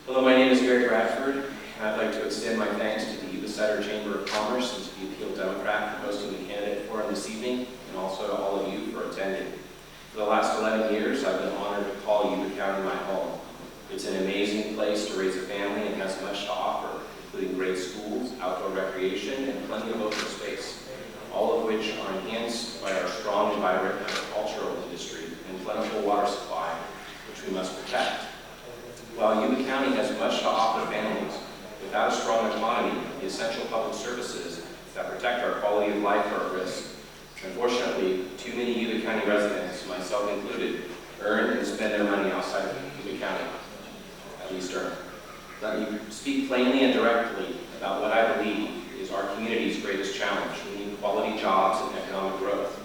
Hello, my name is Gary Bradford, and I'd like to extend my thanks to the Yuba Chamber of Commerce and to the Appeal Democrat for hosting the candidate forum this evening, and also to all of you for attending. For the last 11 years, I've been honored to call Yuba County my home. It's an amazing place to raise a family and has much to offer, including great schools, outdoor recreation, and plenty of open space, all of which are enhanced by our strong and vibrant agricultural industry and plentiful water supply, which we must protect. While Yuba County has much to offer families, without a strong economy, the essential public services that protect our quality of life are at risk. Unfortunately, too many Yuba County residents, myself included, earn and spend their money outside of Yuba County, at least earn. Let me speak plainly and directly about what I believe is our community's greatest challenge. We need quality jobs and economic growth.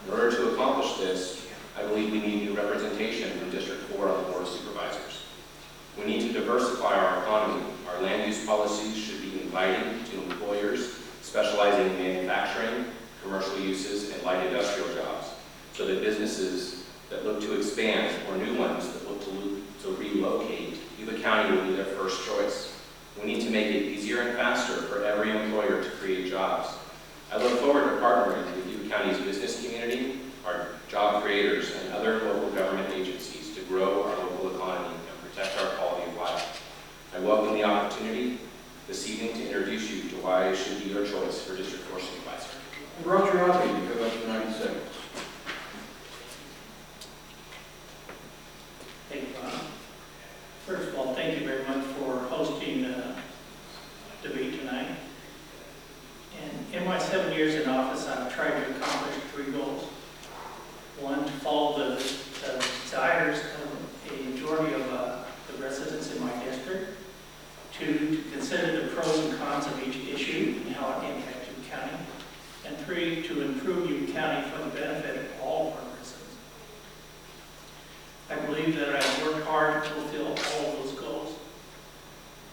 In order to accomplish this, I believe we need new representation from District 4 on the Board of Supervisors. We need to diversify our economy. Our land use policies should be inviting to employers specializing in manufacturing, commercial uses, and light industrial jobs, so that businesses that look to expand or new ones that look to relocate, Yuba County will be their first choice. We need to make it easier and faster for every employer to create jobs. I look forward to partnering with Yuba County's business community, our job creators, and other local government agencies to grow our local economy and protect our quality of life. I welcome the opportunity this evening to introduce you to why I should be your choice for District 4 Supervisor. Roger Otley, you have up to 90 seconds. Thank you, Ron. First of all, thank you very much for hosting the debate tonight. And in my 7 years in office, I've tried to accomplish 3 goals. One, to follow the desires of a majority of the residents in my district. 2, to consider the pros and cons of each issue and how it impacts Yuba County. And 3, to improve Yuba County for the benefit of all of our residents. I believe that I've worked hard to fulfill all of those goals.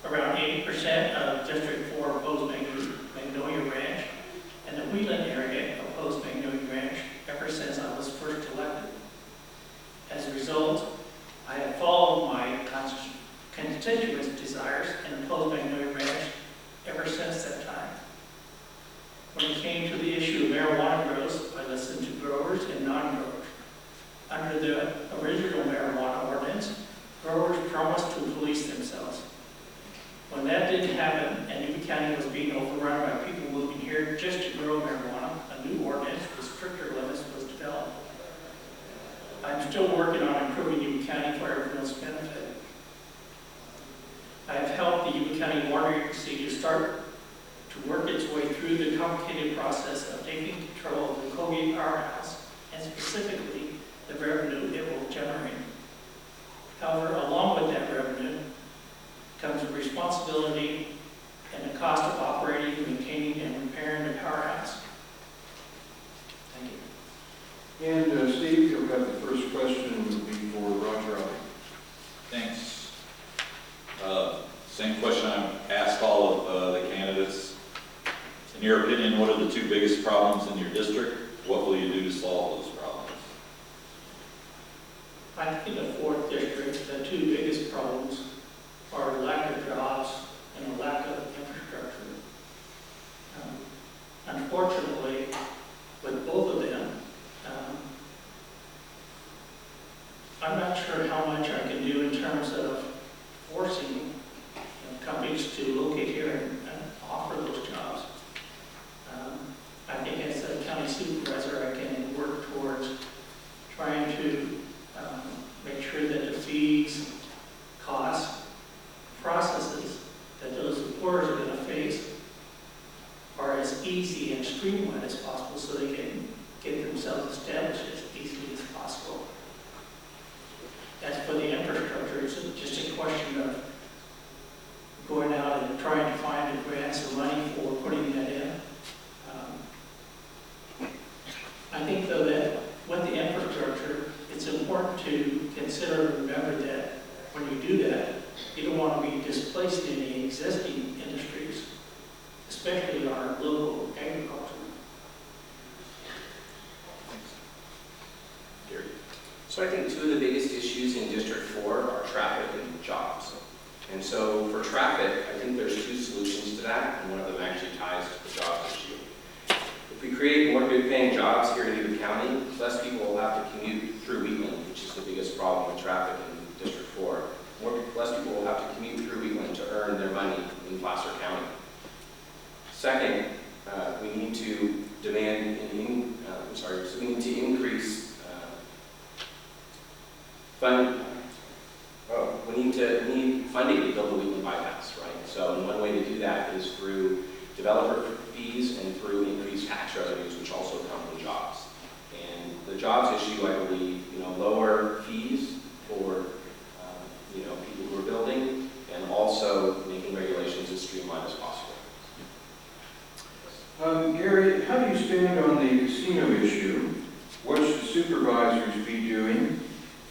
Around 80% of District 4 opposed Magnolia Ranch, and the Wheeling area opposed Magnolia Ranch ever since I was first elected. As a result, I have followed my constituents' desires and opposed Magnolia Ranch ever since that time. When it came to the issue of marijuana growers, I listened to growers and non-growers. Under the original marijuana ordinance, growers promised to police themselves. When that didn't happen and Yuba County was being overrun by people moving here just to grow marijuana, a new ordinance with stricter limits was developed. I'm still working on improving Yuba County for everyone's benefit. I have helped the Yuba County Water Agency to start to work its way through the complicated process of taking control of the Colgate Powerhouse, and specifically the revenue it will generate. However, along with that revenue comes the responsibility and the cost of operating, maintaining, and repairing the powerhouse. Thank you. And Steve, you've got the first question would be for Roger Otley. Thanks. Same question I've asked all of the candidates. In your opinion, what are the 2 biggest problems in your district? What will you do to solve those problems? I think in the 4th district, the 2 biggest problems are lack of jobs and a lack of infrastructure. Unfortunately, with both of them, I'm not sure how much I can do in terms of forcing companies to locate here and offer those jobs. I think as a county supervisor, I can work towards trying to make sure that the fees, costs, processes that those employers are going to face are as easy and streamlined as possible so they can get themselves established as easily as possible. As for the infrastructure, it's just a question of going out and trying to find the grants or money for putting that in. I think, though, that with the infrastructure, it's important to consider and remember that when you do that, you don't want to be displacing any existing industries, especially our local agriculture. So I think 2 of the biggest issues in District 4 are traffic and jobs. And so for traffic, I think there's two solutions to that, and one of them actually ties to the jobs issue. If we create more good-paying jobs here in Yuba County, less people will have to commute through Wheatland, which is the biggest problem with traffic in District 4. Less people will have to commute through Wheatland to earn their money in Placer County. Second, we need to we need to increase we need funding to build the Wheatland bypass, right? So one way to do that is through developer fees and through increased tax revenues, which also come from jobs. And the jobs issue, I believe, lower fees for people who are building, and also making regulations as streamlined as possible. Gary, how do you stand on the casino issue? What should supervisors be doing?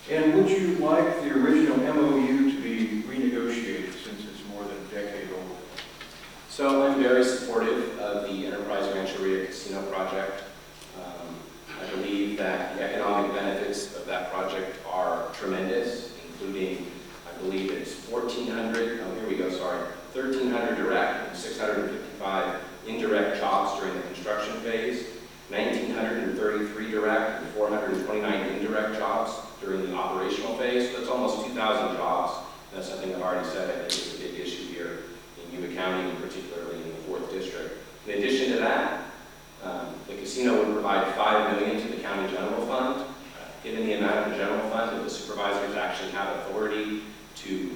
And would you like the original MOU to be renegotiated since it's more than a decade old? So I'm very supportive of the Enterprise Rancheria Casino project. I believe that the economic benefits of that project are tremendous, including, I believe it's 1,300 direct and 655 indirect jobs during the construction phase, 1,933 direct and 429 indirect jobs during the operational phase. So that's almost 2,000 jobs. That's something I've already said I think is a big issue here in Yuba County, and particularly in the 4th District. In addition to that, the casino would provide $5 million to the county general fund. Given the amount of the general fund that the supervisors actually have authority to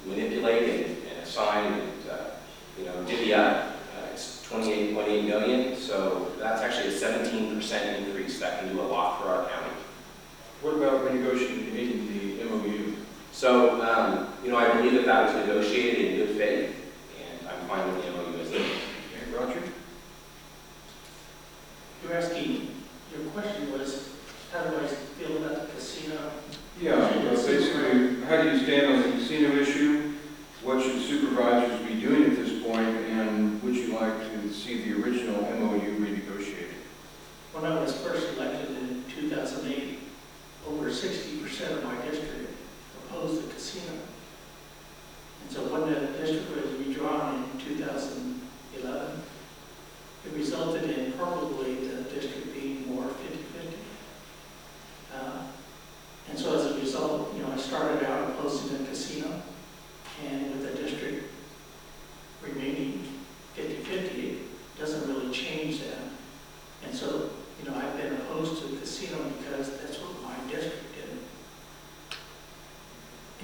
manipulate and assign and divvy up, it's $28.8 million. So that's actually a 17% increase that can do a lot for our county. What about renegotiating the MOU? So, I believe that was negotiated in good faith, and I'm fine with the MOU as it is. Okay, Roger? You're asking, your question was, how do I feel about the casino? Yeah, basically, how do you stand on the casino issue? What should supervisors be doing at this point, and would you like to see the original MOU renegotiated? When I was first elected in 2008, over 60% of my district opposed the casino. And so when the district was redrawn in 2011, it resulted in probably the district being more 50-50. And so as a result, I started out opposing the casino, and with the district remaining 50-50, it doesn't really change that. And so, I've been opposed to the casino because that's what my district did.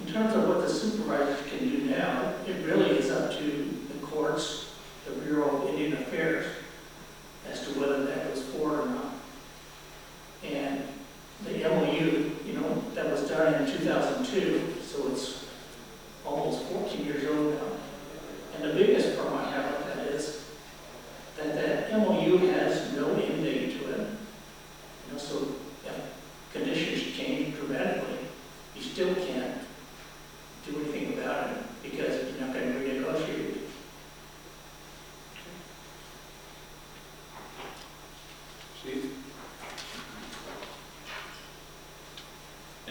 In terms of what the supervisors can do now, it really is up to the courts, the Bureau of Indian Affairs, as to whether that was for or not. And the MOU, that was done in 2002, so it's almost 14 years old now. And the biggest problem I have with that is that that MOU has no end date to it. So if conditions change dramatically, you still can't do anything about it because you're not going to renegotiate it. Steve?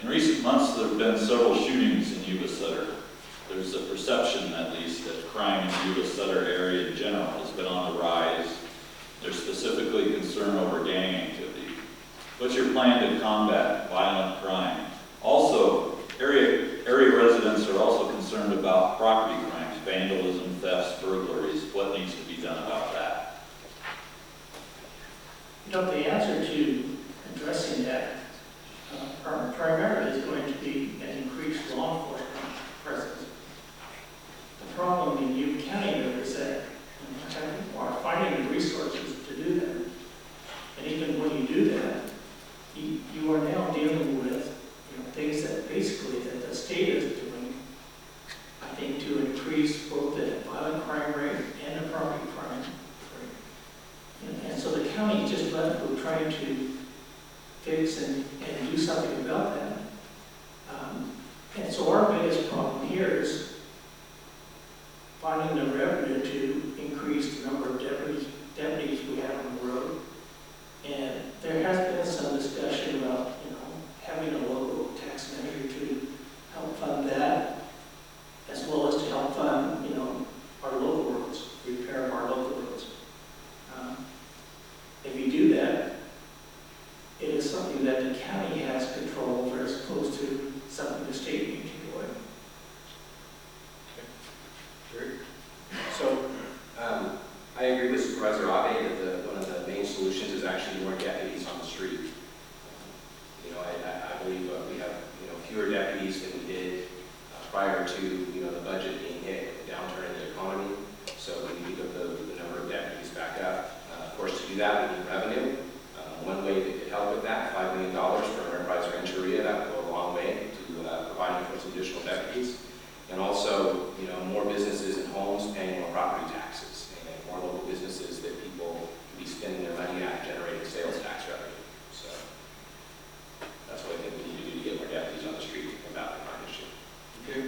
In recent months, there have been several shootings in Yuba Sutter. There's a perception, at least, that crime in the Yuba Sutter area in general has been on the rise. There's specifically concern over gang activity. What's your plan to combat violent crime? Also, area residents are also concerned about property crimes, vandalism, thefts, burglaries. What needs to be done about that? The answer to addressing that primarily is going to be an increased law enforcement presence. The problem in Yuba County is that people are finding the resources to do that. And even when you do that, you are now dealing with things that basically that the state is doing, I think, to increase both the violent crime rate and the property crime rate. And so the county is just left with trying to fix and do something about that. And so our biggest problem here is finding the revenue to increase the number of deputies we have on the road. And there has been some discussion about, having a local tax measure to help fund that, as well as to the budget being hit, the downturn in the economy. So we need to get the number of deputies back up. Of course, to do that, we need revenue. One way that could help with that, $5 million for enterprise rancheria, that would go a long way to providing for some additional deputies. And also, more businesses and homes paying more property taxes, and more local businesses that people can be spending their money at, generating sales tax revenue. So that's what I think we need to do to get more deputies on the street to combat the crime issue. Okay.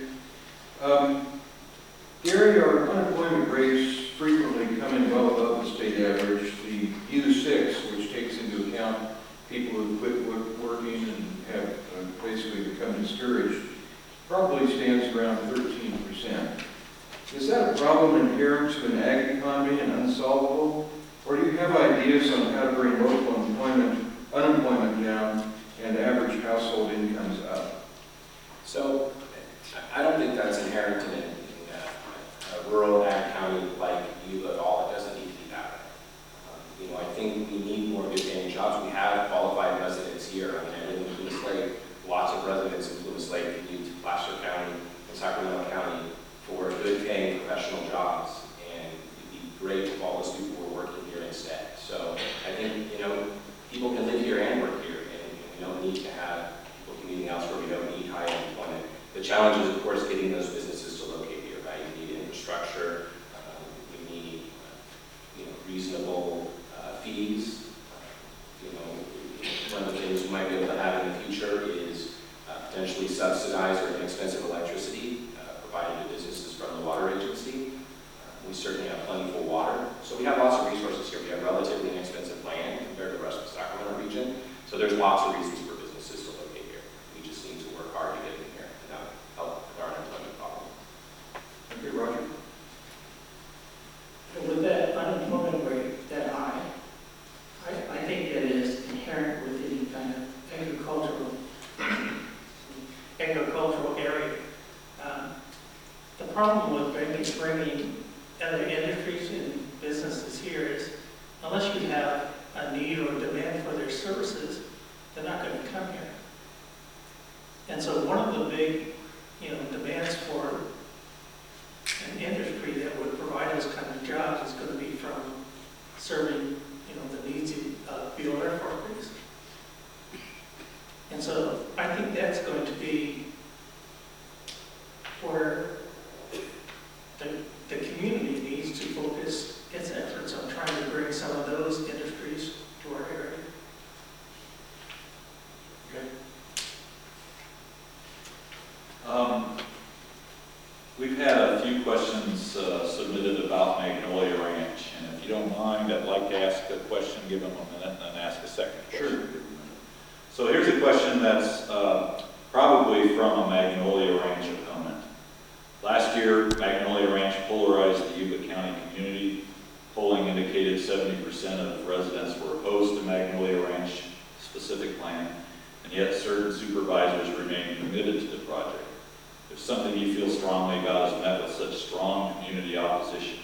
Gary, our unemployment rates frequently come in well above the state average. The U6, which takes into account people who quit working and have basically become discouraged, probably stands around 13%. Is that a problem inherent to an ag economy and unsolvable? Or do you have ideas on how to bring local unemployment down and average household incomes up? So I don't think that's inherent in a rural ag county like Yuba at all. It doesn't need to be that way. I think we need more good paying jobs. We have qualified residents here. I live in Plymouth Lake. Lots of residents in Plymouth Lake commute to Placer County and Sacramento County for good paying professional jobs. And it'd be great if all those people were working here instead. So I think, people can live here and work here, and we don't need to have people commuting elsewhere. We don't need high unemployment. The challenge is, of course, getting those businesses to locate here, right? You need infrastructure, you need, reasonable fees. One of the things we might be able to have in the future is potentially subsidize or inexpensive electricity provided to businesses from the water agency. We certainly have plentiful water. So we have lots of resources here. We have relatively inexpensive land compared to the rest of the Sacramento region. So there's lots of reasons for businesses to locate here. We just need to work hard to get in here, and that would help with our unemployment problem. Okay, Roger. With that unemployment rate that high, I think that is inherent with any kind of agricultural area. The problem with bringing other industries and businesses here is, unless you have a need or a demand for their services, they're not going to come here. And so one of the big, demands for an industry that would provide those kind of jobs is going to be from serving, the needs of field air force. And so I think that's going to be where the community needs to focus its efforts on trying to bring some of those industries to our area. Okay. We've had a few questions submitted about Magnolia Ranch, and if you don't mind, I'd like to ask a question, give them a minute, and then ask a second question. Sure. So here's a question that's probably from a Magnolia Ranch opponent. Last year, Magnolia Ranch polarized the Yuba County community. Polling indicated 70% of residents were opposed to Magnolia Ranch specific land, and yet certain supervisors remain committed to the project. If something you feel strongly about is met with such strong community opposition,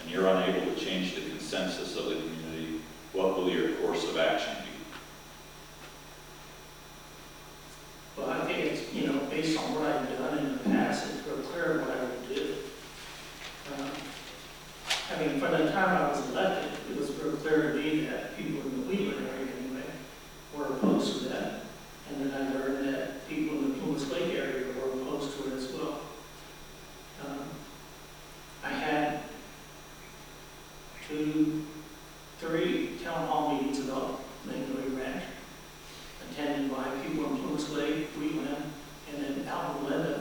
and you're unable to change the consensus of the community, what will your course of action be? Well, I think it's, based on what I've done in the past, it's real clear what I would do. From the time I was elected, it was real clear to me that people in the Wheeler area anyway were opposed to that. And then I learned that people in the Plymouth Lake area were opposed to it as well. I had 2, 3 town hall meetings about Magnolia Ranch, attended by people in Plymouth Lake, Wheatland, and then out in Linda.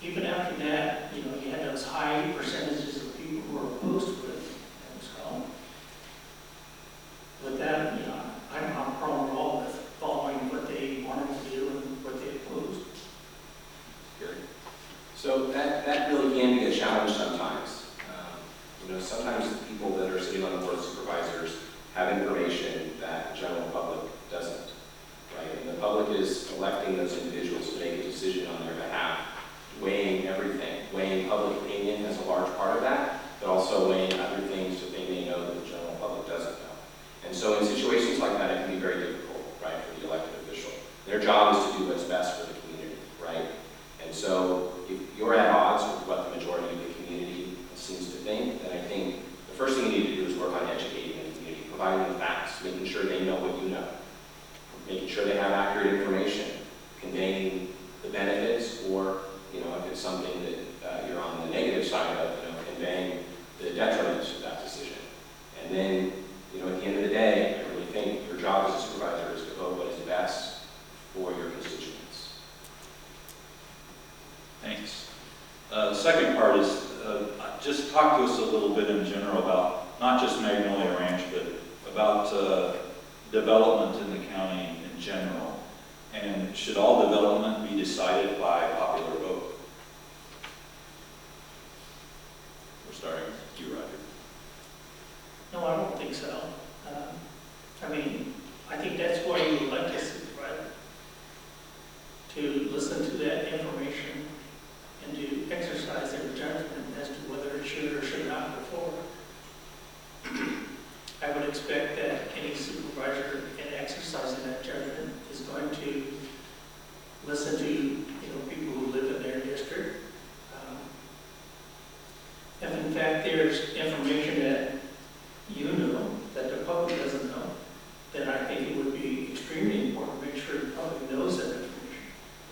Even after that, you had those high percentages of people who were opposed to it. And so, with that, I'm not problem at all with following what they wanted to do and what they opposed. Gary? So that really can be a challenge sometimes. Sometimes the people that are sitting on the board of supervisors have information that the general public doesn't, right? And the public is electing those individuals to make a decision on their behalf, weighing everything, weighing public opinion as a large part of that, but also weighing other things that they may know that the general public doesn't know. And so in situations like that, it can be very difficult, right, for the elected official. Their job is to do what's best for the community, Thanks. Second part is just talk to us a little bit in general about not just Magnolia Ranch, but about development in the county in general. And should all development be decided by popular vote? We're starting with you, Roger. No, I don't think so. I mean, I think that's why you elect a supervisor, to listen to that information and to exercise their judgment as to whether it should or should not go forward. I would expect that any supervisor in exercising that judgment is going to listen to people who live in their district. If in fact there's information that you know that the public doesn't know, then I think it would be extremely important to make sure the public knows that information.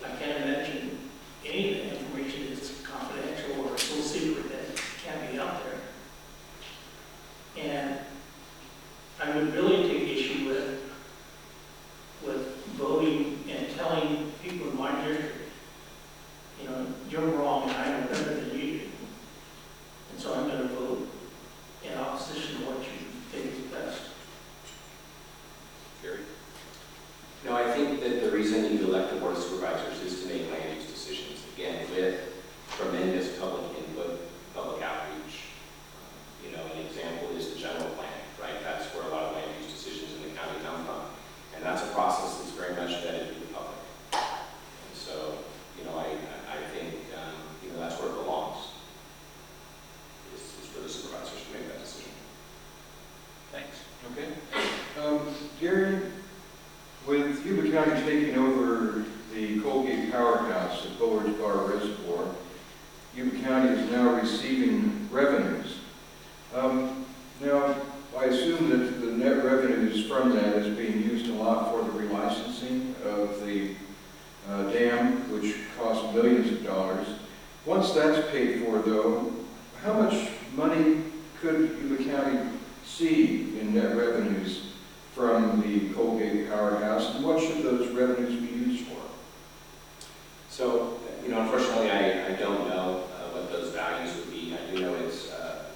I can't imagine any of the information is confidential or so secret that it can't be out there. And I would really take issue with voting and telling people in my district, you're wrong and I know better than you do. And so I'm going to vote in opposition to what you think is best. Gary? No, I think that the reason you elect the Board of Supervisors is to make land use decisions, again, with tremendous public input, public outreach. An example is the general plan, right? That's where a lot of land use decisions in the county come from. And that's a process that's very much vetted through the public. And so, I think, that's where it belongs, is for the supervisors to make that decision. Thanks. Okay. Gary, with Yuba County taking over the Colgate Powerhouse at Bullard's Bar Reservoir, Yuba County is now receiving revenues. Now, I assume that the net revenues from that is being used a lot for the relicensing of the dam, which cost millions of dollars. Once that's paid for, though, how much money could Yuba County see in net revenues from the Colgate Powerhouse, and what should those revenues be used for? So, unfortunately, I don't know what those values would be. I do know it's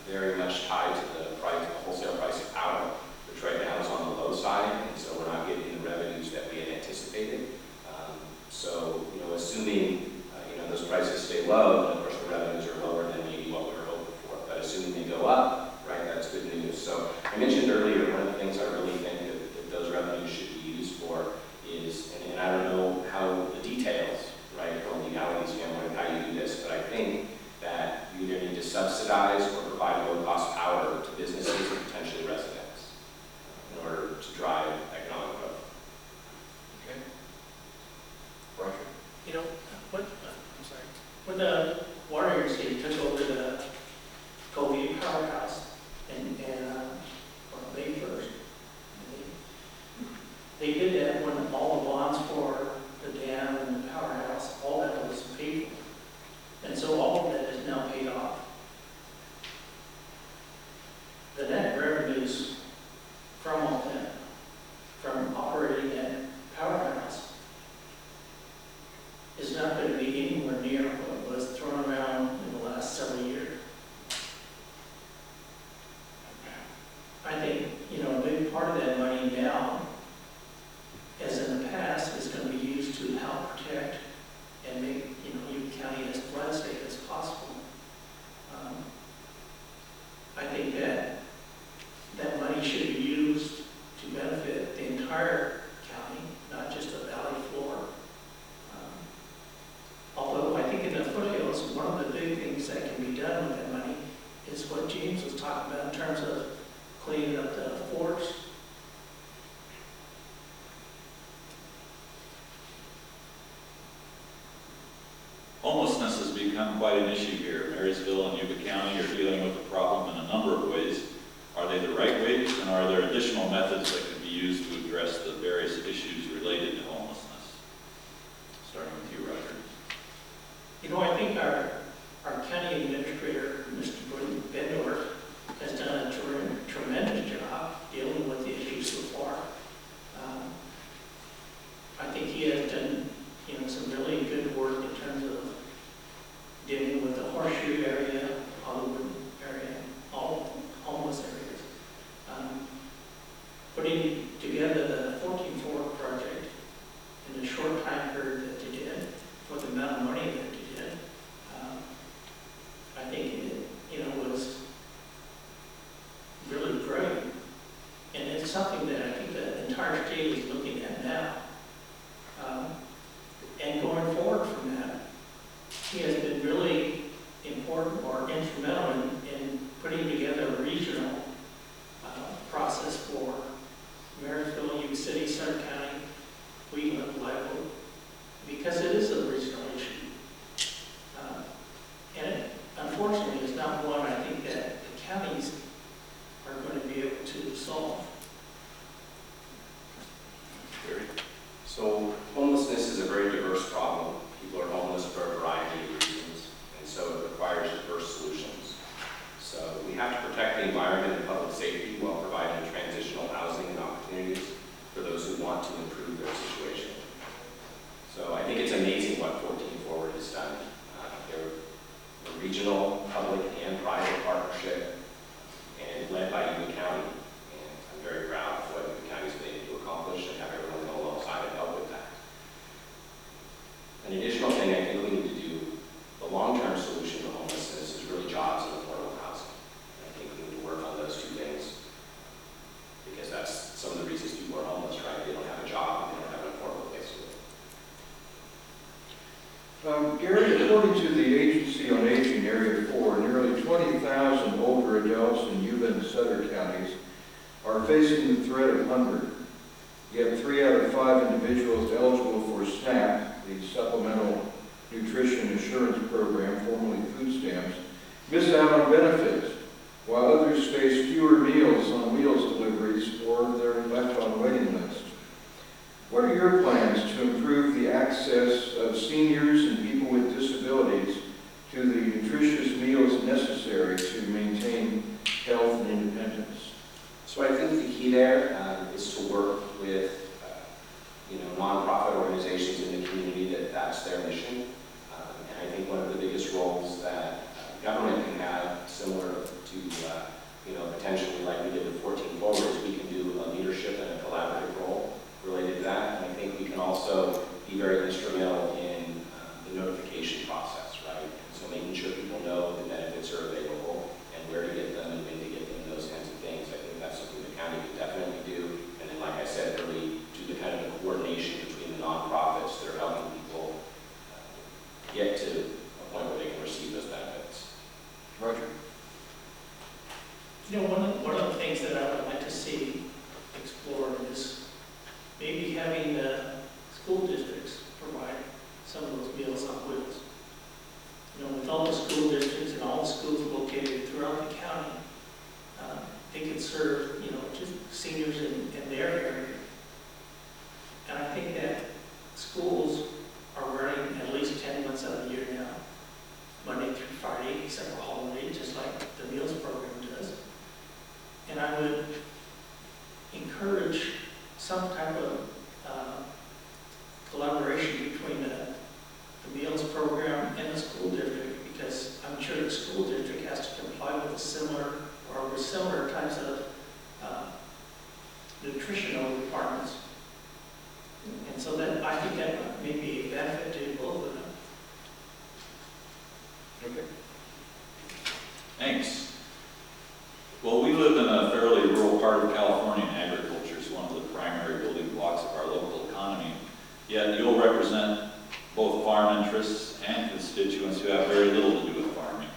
very much tied to the price, the wholesale price of power, which right now is on the low side, and so we're not getting the revenues that we had anticipated. So, assuming those prices stay low, then of course the revenues are lower than maybe what we were hoping for. But assuming they go up, right, that's good news. So I mentioned earlier, one of the things I really think that those revenues should be used for is, and I don't know how the details, right, from a legality standpoint of how you do this, but I think that you either need to subsidize or provide low-cost power to businesses and potentially residents in order to drive economic growth. Okay. Roger. I'm sorry. When the water agency took over the Colgate Powerhouse and May 1st, they did that when all the bonds for the dam and the powerhouse, all that was paid for. And so all of that is now paid off. The net revenues from all that, from operating that powerhouse, is not going to be anywhere near what was thrown around in the last several years. I think, a big part of that money now, as in the past, is going to be used to help protect and make, Yuba County as flood safe as possible. I think that money should be used to benefit the entire county, not just the valley floor. Although I think in the foothills, one of the big things that can be done with that money is what James was talking about in terms of cleaning up the forest. Homelessness has become quite an issue here. Marysville and Yuba County are dealing with the problem in a number of ways. Are they the right ways, and are there additional methods that could be used to address the various issues related to homelessness? Starting with you, Roger. I think our county administrator, Mr. Bendorf, has done a tremendous job dealing with the issue so far. I think he has done, some really good work in terms of Gary, according to the Agency on Aging Area 4, nearly 20,000 older adults in Yuba and Sutter counties are facing the threat of hunger. Yet 3 out of 5 individuals eligible for SNAP, the Supplemental Nutrition Assurance Program, formerly food stamps, miss out on benefits, while others face fewer meals on wheels deliveries or they're left on waiting lists. What are your plans to improve the access of seniors and people with disabilities to the nutritious meals necessary to maintain health and independence? So I think the key there is to work with nonprofit organizations in the community that's their mission. And I think one of the biggest roles that government can have, similar to potentially like we did with 14 Forward, is we can do a leadership and a collaborative role related to that. And I think we can also be very instrumental in the notification process, right? And so making sure people know the benefits are available and where to get them and when to get them, those kinds of things. I think that's something the county could definitely do. And then, like I said, really do the kind of the coordination between the nonprofits that are helping people get to a point where they can receive those benefits. Roger? One of the things that I would like to see explored is maybe having the school districts provide some of those meals on wheels. With all the school districts and all the schools located throughout the county, they could serve, just seniors in their area. And I think that schools are running at least 10 months out of the year now, Monday through Friday, except for holiday, just like the meals program does. And I would encourage some type of collaboration between the meals program and the school district, because I'm sure the school district has to comply with similar types of nutritional requirements. And so that I think that may be a benefit to both of them. Okay. Thanks. Well, we live in a fairly rural part of California, and agriculture is one of the primary building blocks of our local economy. Yet you'll represent both farm interests and constituents who have very little to do with farming.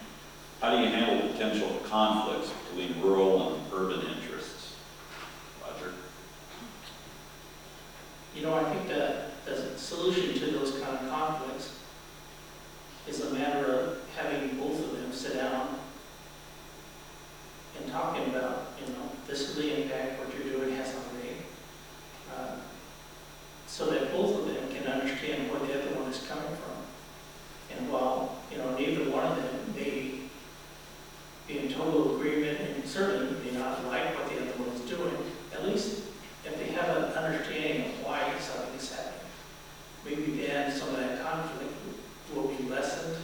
How do you handle potential conflicts between rural and urban interests? Roger? I think that the solution to those kind of conflicts is a matter of having both of them sit down and talking about, this is the impact what you're doing has on me. So that both of them can understand where the other one is coming from. And while, neither one of them may be in total agreement and certainly may not like what the other one is doing, at least if they have an understanding of why something is happening, maybe then some of that conflict will be lessened,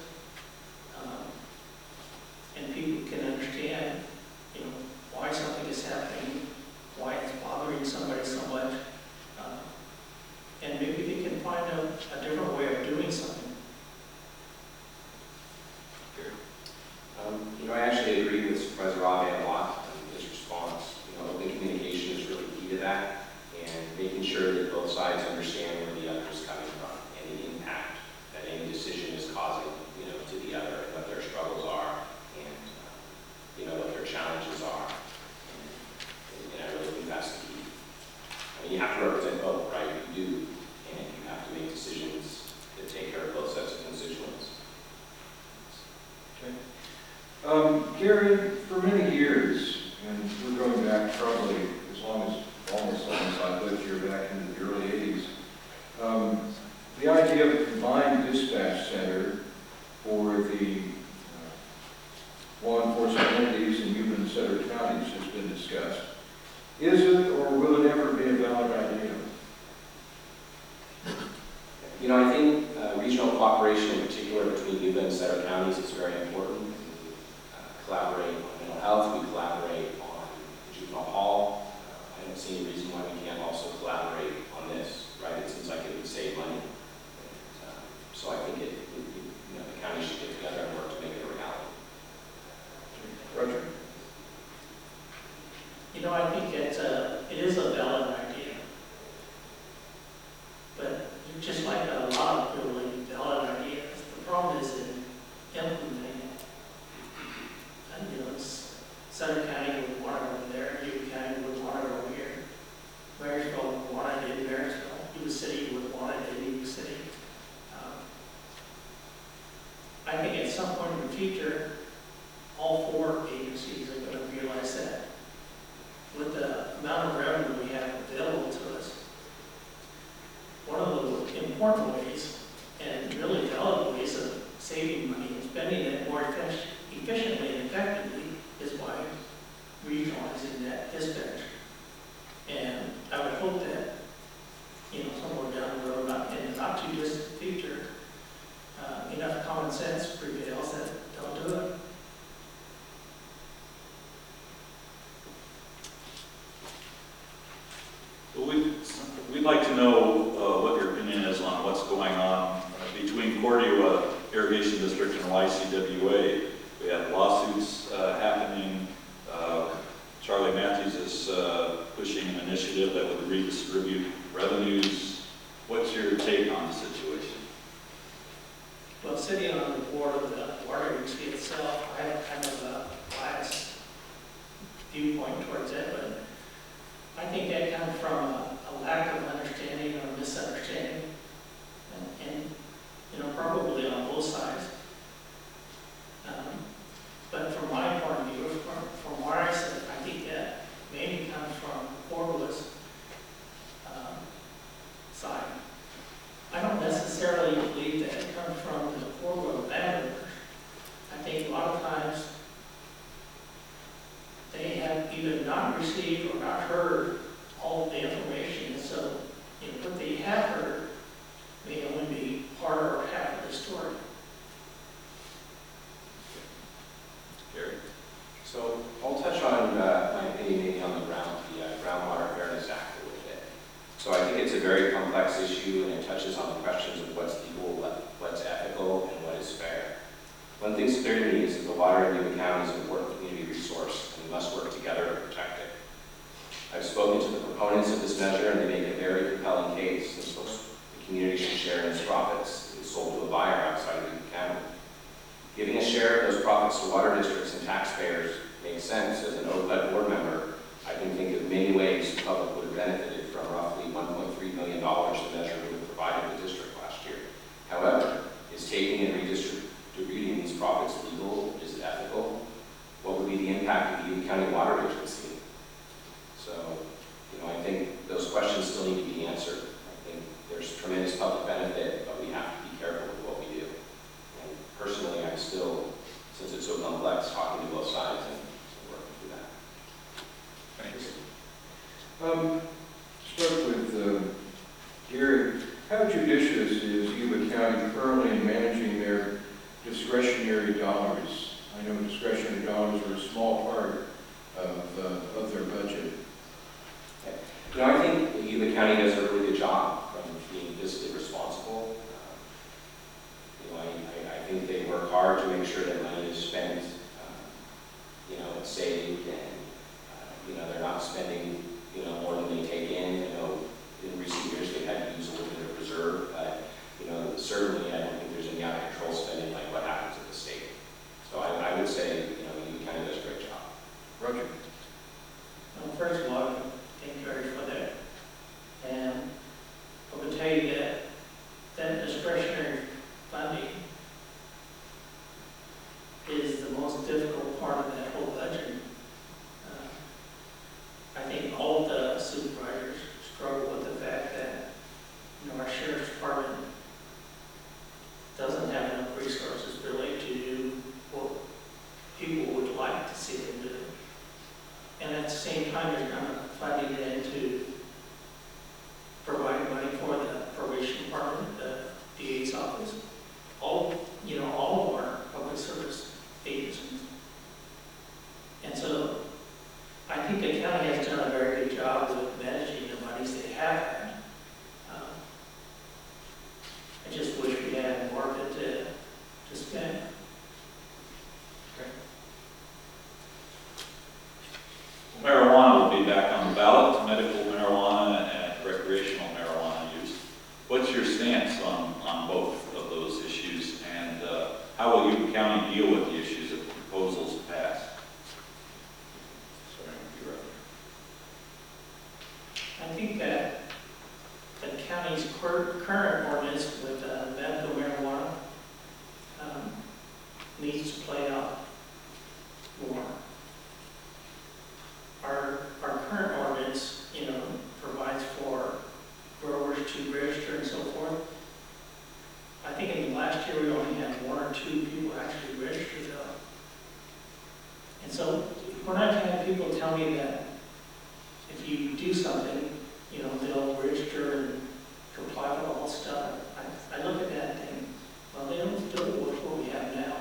and people can understand, why something is happening, why it's bothering somebody so much, and maybe they can find a different way of doing something. I actually agree with Supervisor Rabe a lot in his response. Open communication is really key to that, and making sure that both sides understand where the other is coming from and the impact that any decision is causing, to the other, and what their struggles are, and what their challenges are. And I really think that's the key. You have to represent both, right? You do, and you have to make decisions that take care of both sets of constituents. Okay. Gary, for many years, and we're going back probably almost as long as I've lived here, back into the early 80s, the idea of a combined dispatch center for the law enforcement entities in Yuba and Sutter counties has been discussed. Is it, or will it ever be a valid idea? I think regional cooperation, in particular between Yuba and Sutter counties, is very important. We collaborate on mental health, we collaborate on the juvenile hall. I don't see any reason why we can't also collaborate on this, right? It seems like it would save money. So I think the county should get together and work to make it a reality. Roger? I think it is a valid idea. But just like a lot of really valid ideas, the problem some point in the future, all 4 agencies are going to realize that with the amount of revenue we have available to us, one of the important ways and really valid ways of saving money and spending it more efficiently and effectively is by regionalizing that dispatch. And I would hope that, somewhere down the road, in the not too distant future, enough common sense prevails that they'll do it. Well, we'd like to know what your opinion is on what's going on between Cordua Irrigation District and YCWA. We have lawsuits happening. Charlie Matthews is pushing an initiative that would redistribute revenues. What's your take on the situation? Well, sitting on the board of the water agency itself, I have kind of a biased viewpoint towards it, but I think that comes from a lack of understanding or misunderstanding, and probably on both sides. But from my point of view, from where I sit, I think that maybe comes from Corliss side. I don't necessarily believe that it comes from the Corliss landowners. I think a lot of times they have either not received or not heard all of the information, and so what they have heard may only be part or half of the story. Gary? So I'll touch on my opinion maybe on the Groundwater Fairness Act a little bit. So I think it's a very complex issue, and it touches on the questions of what's legal, what's ethical, and what is fair. One thing's clear to me is that the water in Yuba County is an important community resource, and we must work together to protect it. I've spoken to the proponents of this measure, and they make a very compelling case. The community should share in its profits if it's sold to a buyer outside of Yuba County. Giving a share of those profits to water districts and taxpayers makes sense. As an OPED board member, I can think of many ways the public would have benefited from roughly $1.3 million the measure would have provided the district last year. However, is taking and redistributing these profits legal? Is it ethical? What would be the impact of the Yuba County Water Agency? So, I think those questions still need to be answered. I think there's tremendous public benefit, but we have to be careful with what we do. And personally, I'm still, since it's so complex, talking to both sides and working through that. Thanks. Start with Gary. How judicious is Yuba County currently in managing their discretionary dollars? I know discretionary dollars are a small part of their budget. I think that Yuba County does a really good job from being fiscally responsible. I think they work hard to make sure that money is spent, it's saved, and, they're not spending, more than they take in. In recent years they've had to use a little bit of reserve, but, certainly I don't think there's any out of control spending like what happens at the state. So I would say, Yuba County does a great job. Roger. Well, first of all, thank you Gary for that. And I would tell you that discretionary funding is the most difficult part of that whole budget. I think all of the supervisors struggle with the fact that our sheriff's department doesn't have enough resources really to do what people would like to see them do. And at the same time, there's not funding into providing money for the probation department, the DA's office, all of our public service agencies. And so I think the county has done a very good job with managing the monies they have had. I just wish we had more of it to spend. Marijuana will be back on the ballot, medical marijuana and recreational marijuana use. What's your stance on both of those issues, and how will Yuba County deal with the issues if the proposals pass? I think that the county's current ordinance with medical marijuana needs to play out more. Our current ordinance, provides for growers to register and so forth. I think in the last year we only had 1 or 2 people actually register though. And so when I've had people tell me that if you do something, they'll register and comply with all stuff, I look at that and think, well, they don't do it with what we have now.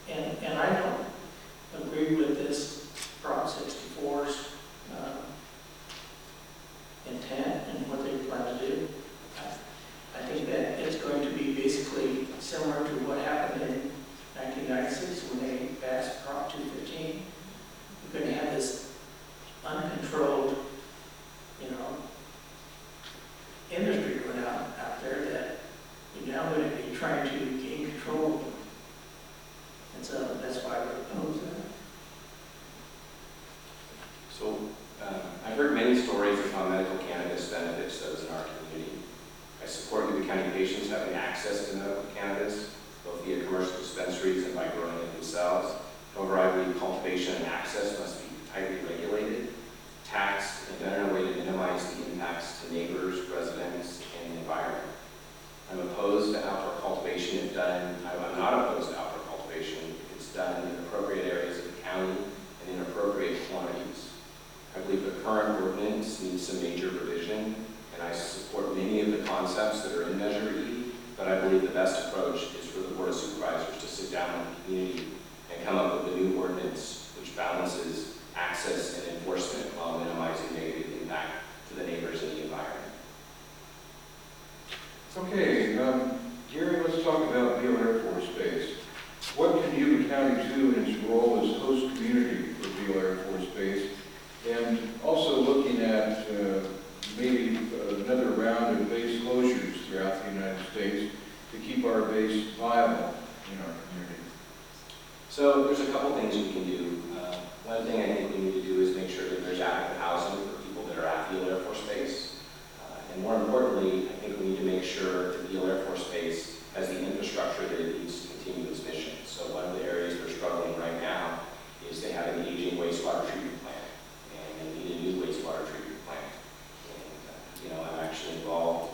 And I don't agree with this Prop 64's intent and what they plan to do. I think that it's going to be basically similar to what happened in 1996 when they passed Prop 215. We're going to have this uncontrolled, industry going out there that we're now going to be trying to gain control of. And so that's why we're opposed to that. So I've heard many stories of how medical cannabis benefits those in our community. I support Yuba County patients having access to medical cannabis, both via commercial dispensaries and by growing it themselves. However, I believe cultivation and access must be tightly regulated, taxed, and done in a way to minimize the impacts to neighbors, residents, and the environment. I'm opposed to outdoor cultivation if done. I'm not opposed to outdoor cultivation if it's done in appropriate areas of the county and in appropriate quantities. I believe the current ordinance needs some major revision, and I support many of the concepts that are in Measure E, but I believe the best approach is for the Board of Supervisors to sit down with the community and come up with a new ordinance which balances access and enforcement while minimizing negative impact to the neighbors and the environment. Okay, Gary, let's talk about Beale Air Force Base. What can Yuba County do in its role as host community for Beale Air Force Base? And also looking at maybe another round of base closures throughout the United States to keep our base viable in our community. So there's a couple things we can do. One thing I think we need to do is make sure that there's adequate housing for people that are at Beale Air Force Base. And more importantly, I think we need to make sure that Beale Air Force Base has the infrastructure that it needs to continue its mission. So one of the areas they're struggling right now is they have an aging wastewater treatment plant, and they need a new wastewater treatment plant. And, I'm actually involved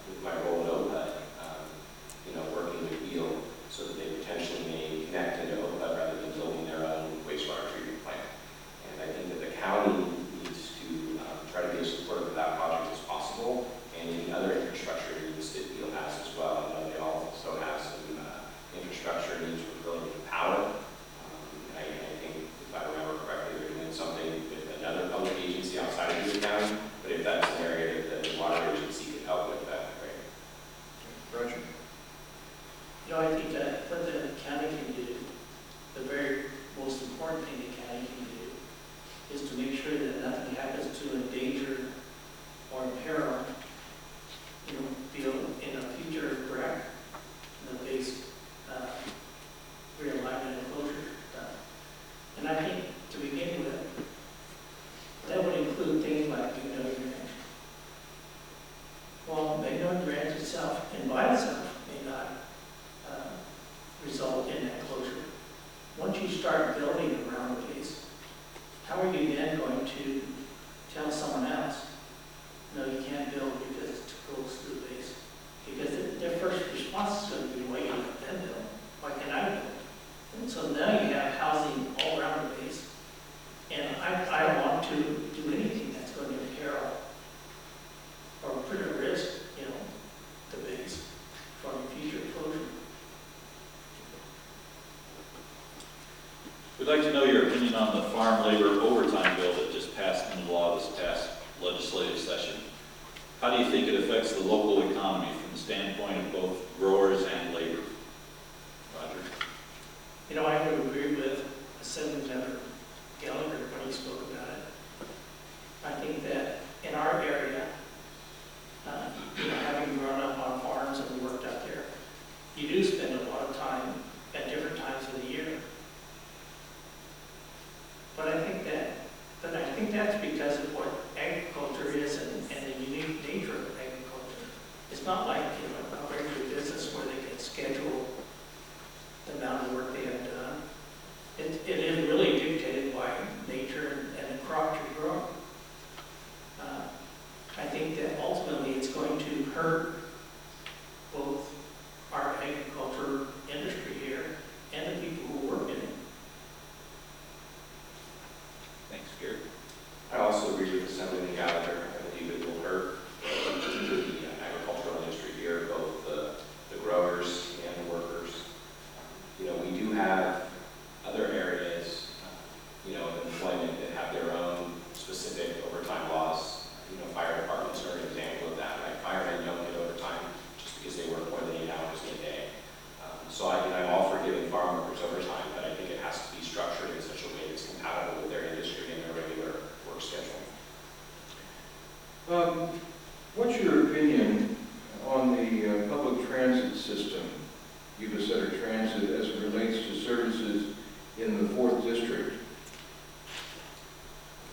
with my role at OPA, working with Beale so that they potentially may connect into OPA rather than building their own wastewater treatment plant. And I think that the county needs to try to be as supportive of that project as possible, and any other infrastructure needs that Beale has as well. I know they also have some infrastructure needs for building power. I think, if I remember correctly, they're doing something with another public agency outside of Yuba County, but if that's an area that the water agency could help with, that'd be great. Roger. I think that what the county can do, the very most important thing the county can do, is to make sure that nothing happens to endanger or imperil, Beale in a future wreck, the base realignment and closure stuff. And I think to begin with, that would include things like Magnolia Ranch. Well, Magnolia Ranch itself, and by itself, may not result in that closure. Once you start building around the base, how are you then going to tell someone else, no, you can't build because it's too close to the base? Because their first response is going to be, why can't I build? Why can't I build? And so now you have housing all around the base. And I don't want to do anything that's going to imperil or put at risk, the base from future closure. We'd like to know your opinion on the farm labor overtime bill that just passed into law this past legislative session. How do you think it affects the local economy from the standpoint of both growers and labor? Roger. I would agree with Assemblyman Gallagher when he spoke about it. I think that in our area, having grown up on farms and worked up there, you do spend a lot of time at different times of the year. But I think that's because of what agriculture is and the unique nature of agriculture. It's not like a regular business where they can schedule transit as it relates to services in the 4th District?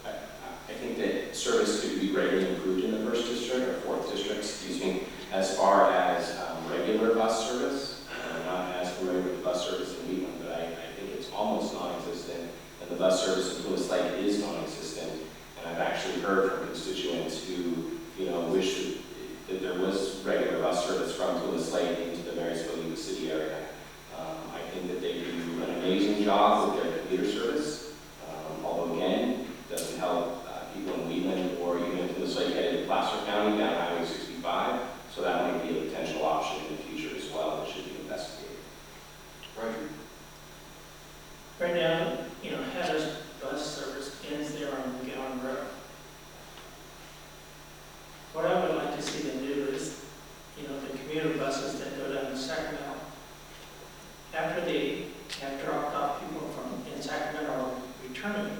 I think that service could be greatly improved in the 1st District, or 4th District, excuse me, as far as regular bus service. I'm not as familiar with the bus service in Wheatland, but I think it's almost non-existent, and the bus service in Lewis Lake is non-existent. And I've actually heard from constituents who, wish that there was regular bus service from Lewis Lake into the Marysville, Yuba City area. I think that they do an amazing job with their commuter service, although again, it doesn't help people in Wheatland or even in Lewis Lake headed to Placer County down Highway 65. So that might be a potential option in the future as well that should be investigated. Roger? Right now, Hatteras bus service ends there on Gowan Road. What I would like to see them do is, the commuter buses that go down to Sacramento, after they have dropped off people from in Sacramento or returning,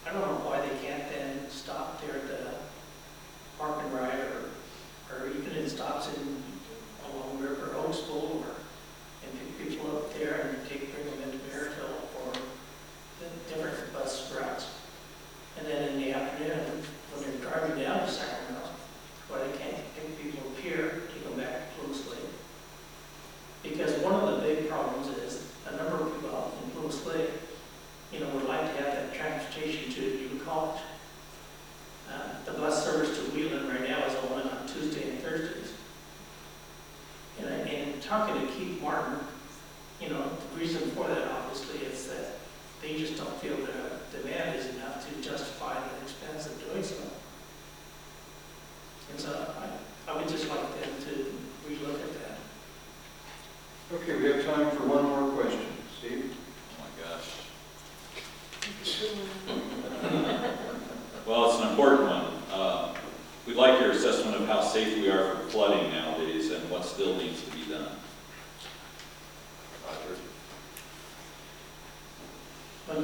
I don't know why they can't then stop there at the Park and Ride or even in stops along River Oaksville and pick people up there and bring them into Maryville for the different bus routes. And then in the afternoon, when they're driving down to Sacramento, why they can't pick people up here to go back to Lewis Lake. Because one of the big problems is a number of people out in Lewis Lake, would like to have that transportation to Yuba College. The bus service to Wheatland right now is only on Tuesday and Thursdays. And talking to Keith Martin, the reason for that obviously is that they just don't feel the demand is enough to justify the expense of doing so. And so I would just like them to relook at that. Okay, we have time for one more question. Steve? Oh my gosh. Well, it's an important one. We'd like your assessment of how safe we are from flooding nowadays and what still needs to be done. Roger? Well,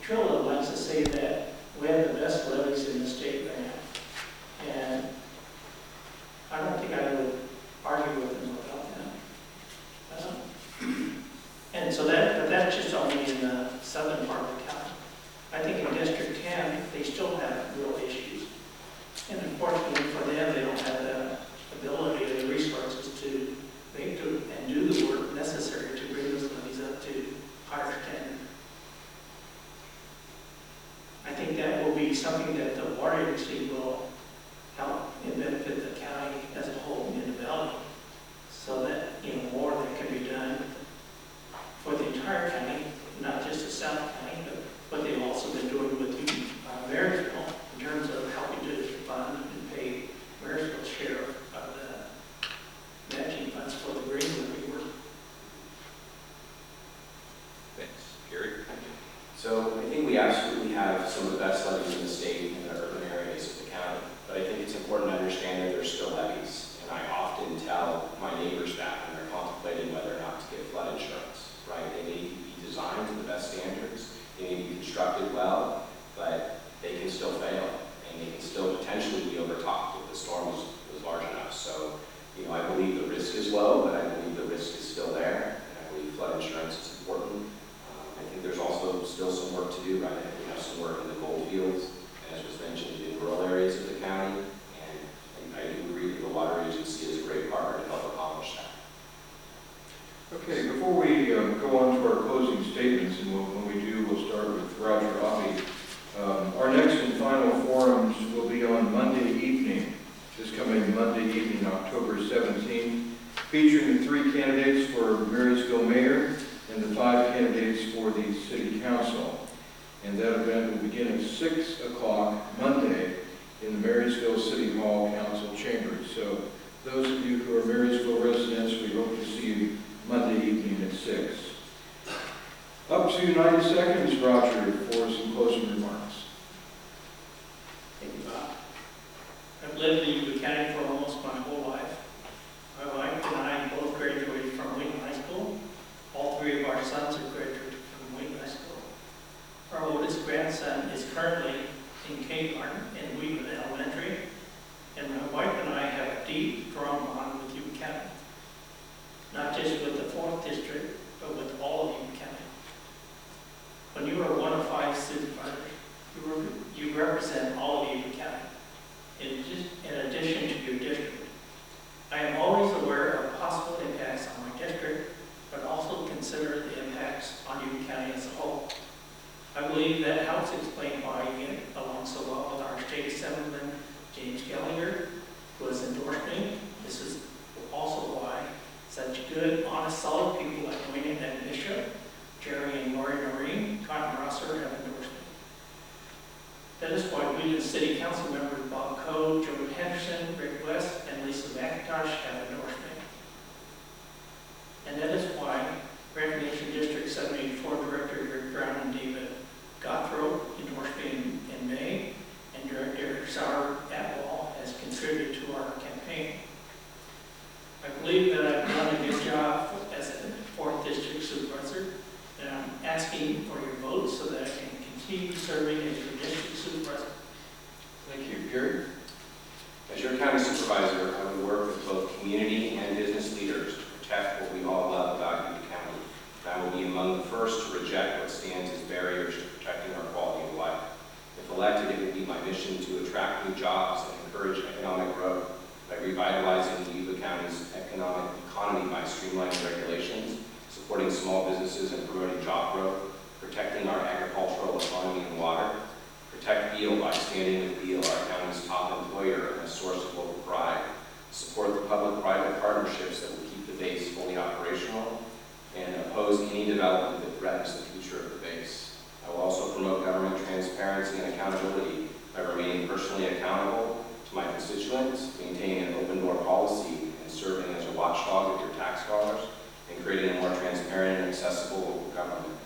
Trilla likes to say that we have the best levees in the state right now. And I don't think I would argue with him about that. And so but that's just only in the southern part of the county. I think in District 10, they still have real issues. And unfortunately for them, they don't have the ability or the resources to do the work necessary to bring those levees up to higher standard. I think that will be something that the water agency will help and benefit the county as a whole in developing, so that more that can be done for the entire county, not just the South County, but what they've also been doing with Marysville in terms of helping to fund and pay Marysville's share of the matching funds for the green levy work. Thanks. Gary? So I think we absolutely have some of the best levees in the state in the urban areas of the county, but I think it's important to understand that there's still levees. And I often tell my neighbors that when they're contemplating whether or not to get flood insurance, right? They may be designed to the best standards, they may be constructed well, but they can still fail, and they can still potentially be overtopped if the storm was large enough. So, I believe the risk is low, but I believe the risk is still there, and I believe flood insurance is important. I think there's also still some work to do, right? I think we have some work in the gold fields, as was mentioned, in rural areas of the county, and I do agree that the water agency is a great partner to help accomplish that. Okay, before we go on to our closing statements, and when we do, we'll start with Roger Abbey. Our next and final forums will be on Monday evening, this coming Monday evening, October 17th, featuring the 3 candidates for Marysville Mayor and the 5 candidates for the City Council. And that event will begin at 6 o'clock Monday in the Marysville City Hall Council Chambers. So those of you who are Marysville residents, we hope to see you Monday evening at 6. Up to 90 seconds, Roger, for some closing remarks. Thank you, Bob. I've lived in Yuba County for almost my whole life. My wife and I both graduated from Wheaton High School. All 3 of our sons have graduated from Wheaton High School. Our oldest grandson is currently in kindergarten in Wheaton Elementary, and my wife and I have a deep, strong bond with Yuba County. Not just with the 4th District, but believe that helps explain why you get along so well with our state assemblyman, James Gallagher, who has endorsed me. This is also why such good, honest, solid people like Wayne and Bishop, Jerry and Lori Noreen, Cotton Rosser have endorsed me. That is why we, the city council members Bob Coe, Joe Henderson, Rick West, and Lisa McIntosh have endorsed me. And that is why Recreation District 784 Director Rick Brown and David Gothrow endorsed me in May, and Director Sauer Atwell has contributed to our campaign. I believe that I've done a good job as a 4th District Supervisor, and I'm asking for your vote so that I can continue serving as your District Supervisor. Thank you. Gary? As your county supervisor, I will work with both community and business leaders to protect what we all love about Yuba County. And I will be among the first to reject what stands as barriers to protecting our quality of life. If elected, it will be my mission to attract new jobs and encourage economic growth by revitalizing Yuba County's economy by streamlining regulations, supporting small businesses and promoting job growth, protecting our agricultural economy and water, protect Beal by standing with Beal, our county's top employer and a source of local pride, support the public-private partnerships that will keep the base fully operational, and oppose any development that threatens the future of the base. I will also promote government transparency and accountability by remaining personally accountable to my constituents, maintaining an open-door policy, and serving as a watchdog of your tax dollars, and creating a more transparent and accessible local government.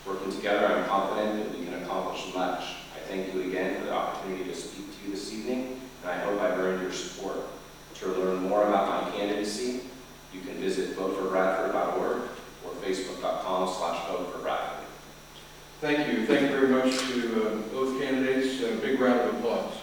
Working together, I'm confident that we can accomplish much. I thank you again for the opportunity to speak to you this evening, and I hope I've earned your support. To learn more about my candidacy, you can visit voteforbradford.org or facebook.com/voteforbradford. Thank you. Thank you very much to both candidates. A big round of applause.